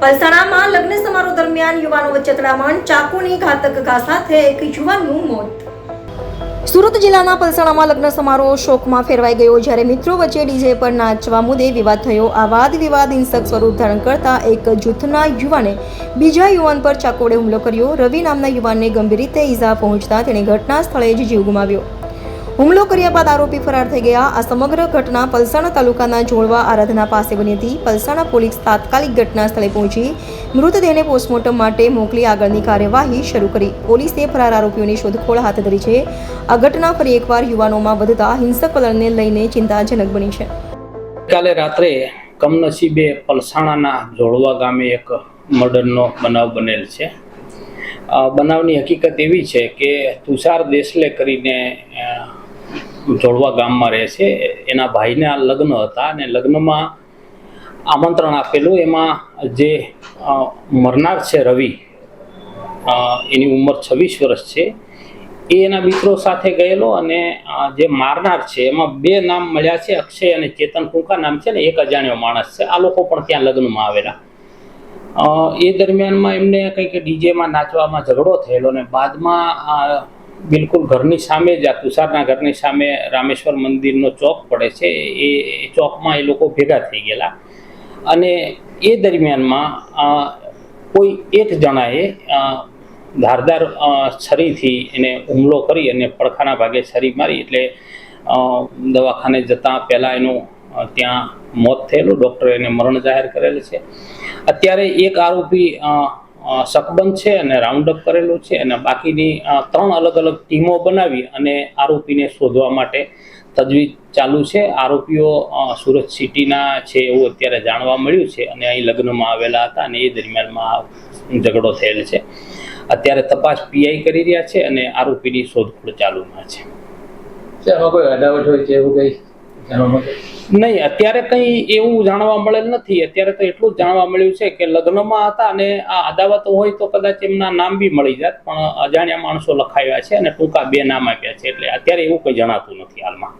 પલસાણામાં લગ્ન સમારોહ દરમિયાન યુવાનો વચ્ચે અથડામણ, ચાકુની ઘાતક ઘા સાથે એક યુવાનનું મોત. સુરત જિલ્લાના પલસાણામાં લગ્ન સમારોહ શોકમાં ફેરવાઈ ગયો. જ્યારે મિત્રો વચ્ચે ડીજે પર નાચવા મુદ્દે વિવાદ થયો. આ વાદ વિવાદ હિંસક સ્વરૂપ ધારણ કરતા એક જૂથના યુવાને બીજા યુવાન પર ચાકુ વડે હુમલો કર્યો. રવિ નામના યુવાનને ગંભીર રીતે ઈજા પહોંચતા તેણે ઘટના સ્થળે જ જીવ ગુમાવ્યો. હુમલો કર્યા બાદ આરોપી ફરાર થઈ ગયા. આ સમગ્ર ઘટના પલસાણા તાલુકાના જોડવા આરાધના પાસે બની હતી. પલસાણા પોલીસ તાત્કાલિક ઘટના સ્થળે પહોંચી મૃતદેહને પોસ્ટમોર્ટમ માટે મોકલી આગળની કાર્યવાહી શરૂ કરી. પોલીસે ફરાર આરોપીઓની શોધખોળ હાથ ધરી છે. આ ઘટના ફરી એકવાર યુવાનોમાં વધતા હિંસક વલણને લઈને ચિંતાજનક બની છે. કાલે રાત્રે કમનસીબે પલસાણાના જોડવા ગામે એક મર્ડરનો બનાવ બનેલ છે. બનાવની હકીકત એવી છે કે તુષાર દેસલે કરીને જોડવા ગામમાં રહે છે. એના ભાઈના લગ્ન હતા અને લગ્નમાં આમંત્રણ આપેલું. એમાં જે મરનાર છે રવિ, એની ઉંમર 26 વર્ષ છે, એ એના મિત્રો સાથે ગયેલો. અને જે મારનાર છે એમાં 2 નામ મળ્યા છે, અક્ષય અને ચેતન ટૂંકા નામ છે, ને એક અજાણ્યો માણસ છે. આ લોકો પણ ત્યાં લગ્નમાં આવેલા. એ દરમિયાનમાં એમને કંઈક ડીજેમાં નાચવામાં ઝઘડો થયેલો અને બાદમાં બિલકુલ ઘરની સામે જ, આ તુષારના ઘરની સામે રામેશ્વર મંદિરનો ચોક પડે છે, એ ચોકમાં એ લોકો ભેગા થઈ ગયેલા. અને એ દરમિયાનમાં કોઈ એક જણાએ ધારદાર છરીથી એને હુમલો કરી અને પડખાના ભાગે છરી મારી. એટલે દવાખાને જતાં પહેલાં એનું ત્યાં મોત થયેલું. ડૉક્ટરે એને મરણ જાહેર કરેલ છે. અત્યારે એક આરોપી શકબંધ છે અને રાઉન્ડ અપ કરેલો છે, અને બાકીની 3 અલગ અલગ ટીમો બનાવી અને આરોપીને શોધવા માટે તજવીજ ચાલુ છે. આરોપીઓ સુરત સિટીના છે એવું અત્યારે જાણવા મળ્યું છે, અને અહીં લગ્નમાં આવેલા હતા અને એ દરમિયાનમાં ઝઘડો થયેલ છે. અત્યારે તપાસ પીઆઈ કરી રહ્યા છે અને આરોપીની શોધખોળ ચાલુમાં છે. કોઈ અદાવત હોય છે એવું કંઈ નહીં, અત્યારે કંઈ એવું જાણવા મળેલ નથી. અત્યારે તો એટલું જ જાણવા મળ્યું છે કે લગ્નમાં હતા અને આ અદાવત હોય તો કદાચ એમના નામ બી મળી જાત, પણ અજાણ્યા માણસો લખાવ્યા છે અને ટૂંકા 2 નામ આપ્યા છે. એટલે અત્યારે એવું કંઈ જણાતું નથી હાલમાં.